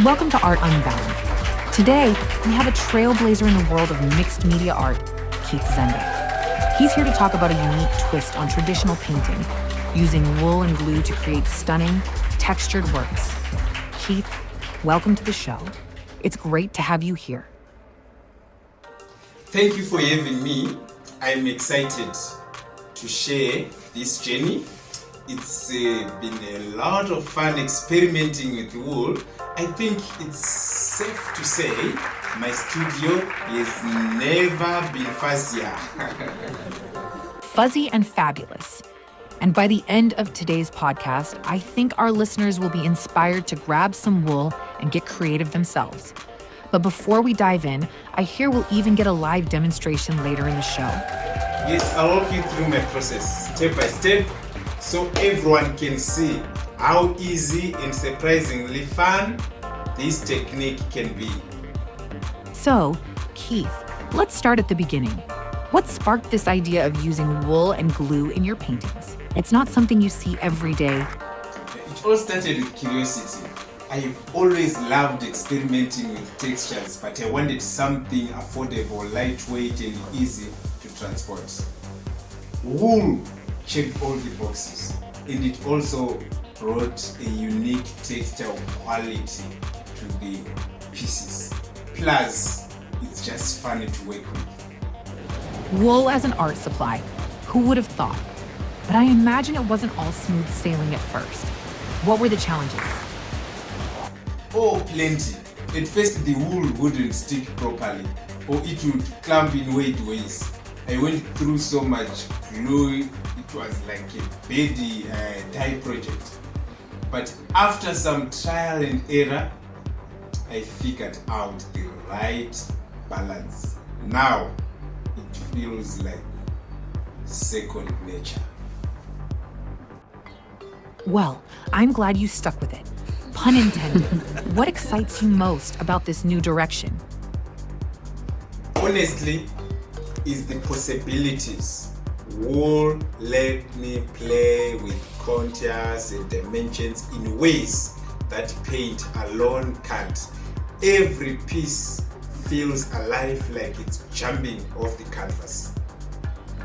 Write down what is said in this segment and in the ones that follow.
Welcome to Art Unbound. Today, we have a trailblazer in the world of mixed media art, Keith Zenda. He's here to talk about a unique twist on traditional painting, using wool and glue to create stunning, textured works. Keith, welcome to the show. It's great to have you here. Thank you for having me. I'm excited to share this journey. It's been a lot of fun experimenting with wool. I think it's safe to say my studio has never been fuzzier. Fuzzy and fabulous. And by the end of today's podcast, I think our listeners will be inspired to grab some wool and get creative themselves. But before we dive in, I hear we'll even get a live demonstration later in the show. Yes, I'll walk you through my process step by step so everyone can see how easy and surprisingly fun this technique can be. So, Keith, let's start at the beginning. What sparked this idea of using wool and glue in your paintings? It's not something you see every day. It all started with curiosity. I've always loved experimenting with textures, but I wanted something affordable, lightweight, and easy to transport. Wool checked all the boxes, and it also brought a unique textile quality to the pieces. Plus, it's just funny to work with. Wool as an art supply. Who would have thought? But I imagine it wasn't all smooth sailing at first. What were the challenges? Oh, plenty. At first, the wool wouldn't stick properly, or it would clump in weird ways. I went through so much glue, it was like a baby dye project. But after some trial and error, I figured out the right balance. Now, it feels like second nature. Well, I'm glad you stuck with it. Pun intended. What excites you most about this new direction? Honestly, is the possibilities. Wool let me play with contours and dimensions in ways that paint alone can't. Every piece feels alive, like it's jumping off the canvas.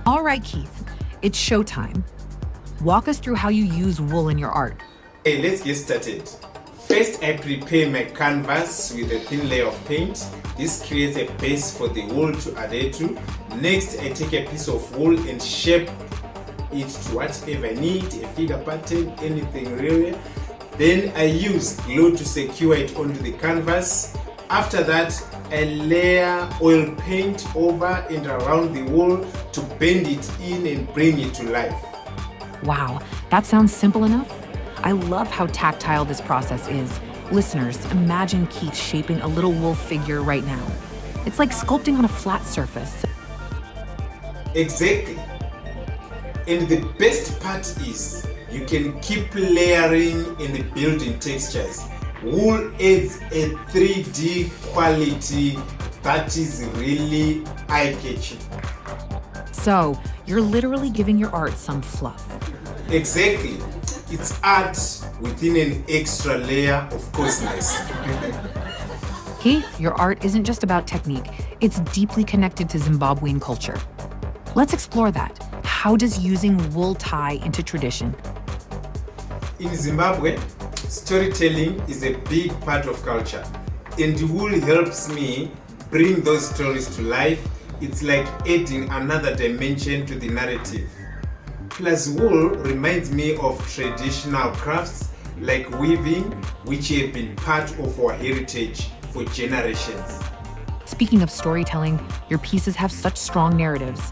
All right, Keith, it's showtime. Walk us through how you use wool in your art. Okay, let's get started. First, I prepare my canvas with a thin layer of paint. This creates a base for the wool to adhere to. Next, I take a piece of wool and shape it to whatever I need, a figure pattern, anything really. Then I use glue to secure it onto the canvas. After that, I layer oil paint over and around the wool to bend it in and bring it to life. Wow, that sounds simple enough. I love how tactile this process is. Listeners, imagine Keith shaping a little wool figure right now. It's like sculpting on a flat surface. Exactly. And the best part is you can keep layering and building textures. Wool adds a 3D quality that is really eye-catching. So, you're literally giving your art some fluff. Exactly. It's art within an extra layer of coarseness. Keith, your art isn't just about technique. It's deeply connected to Zimbabwean culture. Let's explore that. How does using wool tie into tradition? In Zimbabwe, storytelling is a big part of culture, and wool helps me bring those stories to life. It's like adding another dimension to the narrative. Plus, wool reminds me of traditional crafts like weaving, which have been part of our heritage for generations. Speaking of storytelling, your pieces have such strong narratives.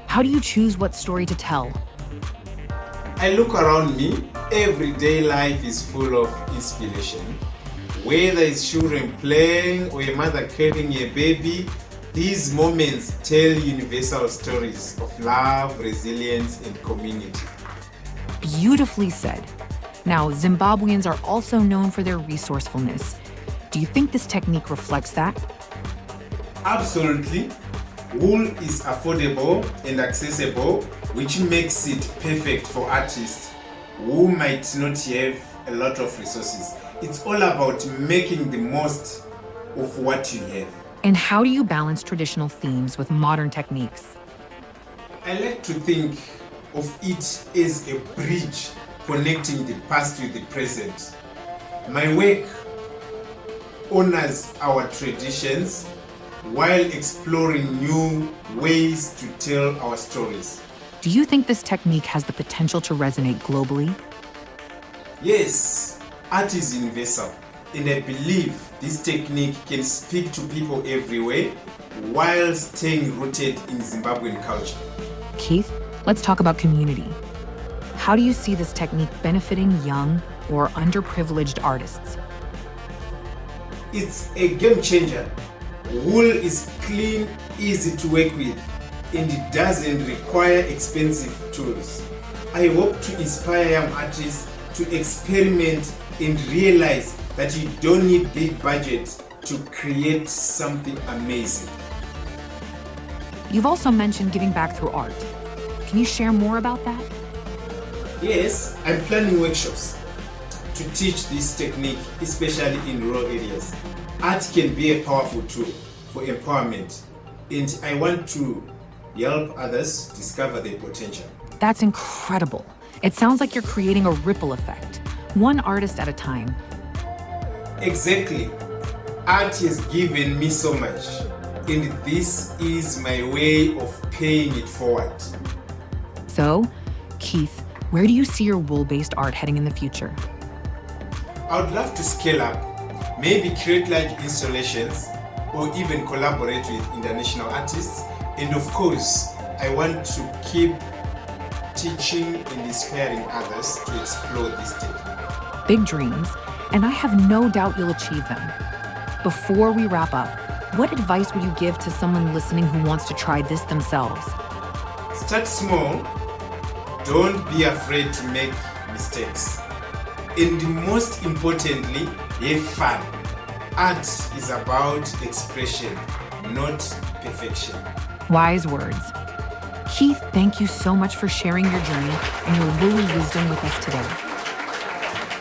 How do you choose what story to tell? I look around me. Everyday life is full of inspiration. Whether it's children playing or a mother carrying a baby, these moments tell universal stories of love, resilience, and community. Beautifully said. Now, Zimbabweans are also known for their resourcefulness. Do you think this technique reflects that? Absolutely. Wool is affordable and accessible, which makes it perfect for artists who might not have a lot of resources. It's all about making the most of what you have. And how do you balance traditional themes with modern techniques? I like to think of it as a bridge connecting the past with the present. My work honors our traditions while exploring new ways to tell our stories. Do you think this technique has the potential to resonate globally? Yes, art is universal, and I believe this technique can speak to people everywhere while staying rooted in Zimbabwean culture. Keith, let's talk about community. How do you see this technique benefiting young or underprivileged artists? It's a game changer. Wool is clean, easy to work with, and it doesn't require expensive tools. I hope to inspire young artists to experiment and realize that you don't need big budgets to create something amazing. You've also mentioned giving back through art. Can you share more about that? Yes, I'm planning workshops to teach this technique, especially in rural areas. Art can be a powerful tool for empowerment, and I want to help others discover their potential. That's incredible. It sounds like you're creating a ripple effect, one artist at a time. Exactly. Art has given me so much, and this is my way of paying it forward. So, Keith, where do you see your wool-based art heading in the future? I would love to scale up, maybe create large installations, or even collaborate with international artists. And of course, I want to keep teaching and inspiring others to explore this technique. Big dreams, and I have no doubt you'll achieve them. Before we wrap up, what advice would you give to someone listening who wants to try this themselves? Start small. Don't be afraid to make mistakes. And most importantly, have fun. Art is about expression, not perfection. Wise words. Keith, thank you so much for sharing your journey and your woolly wisdom with us today.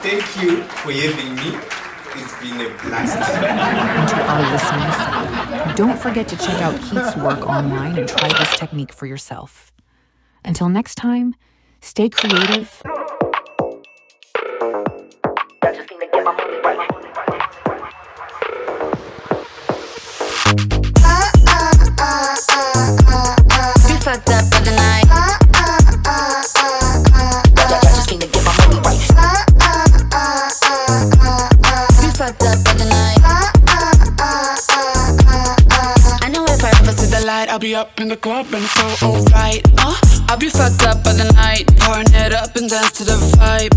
Thank you for having me. It's been a blast. And to our listeners, don't forget to check out Keith's work online and try this technique for yourself. Until next time, stay creative. Fucked up for the night. Just need to get my money right. You fucked up for the night. I know if I ever see the light, I'll be up in the club and it's so alright. I'll be fucked up for the night, pouring it up and dance to the vibe.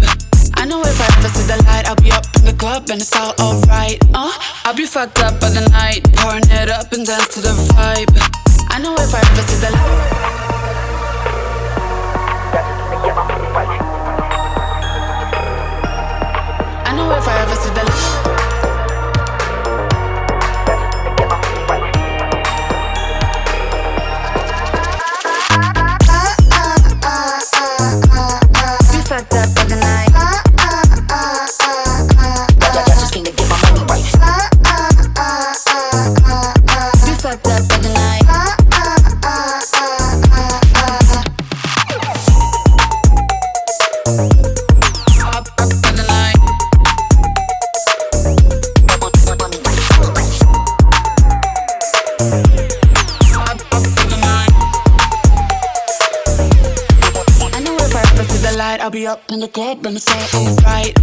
I know if I ever see the light, I'll be up in the club and it's all alright. I'll be fucked up for the night, pouring it up and dance to the vibe. I know if I ever see the light. I know if I ever see the light. We fucked up for the night. Just need to get my money right. We fucked up for the night. I'll be up in the club and it's all alright.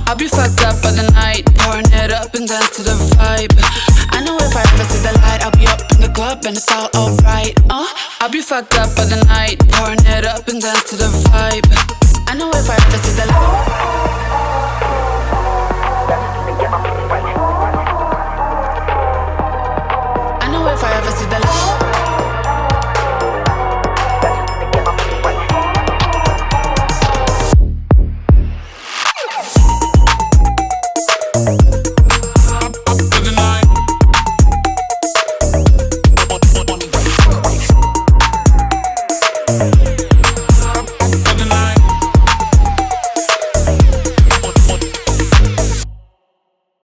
I'll be fucked up for the night, pouring it up and dance to the vibe. I know if I ever see the light, I'll be up in the club and it's all alright. I'll be fucked up for the night, pouring it up and dance to the vibe. I know if I ever see the light.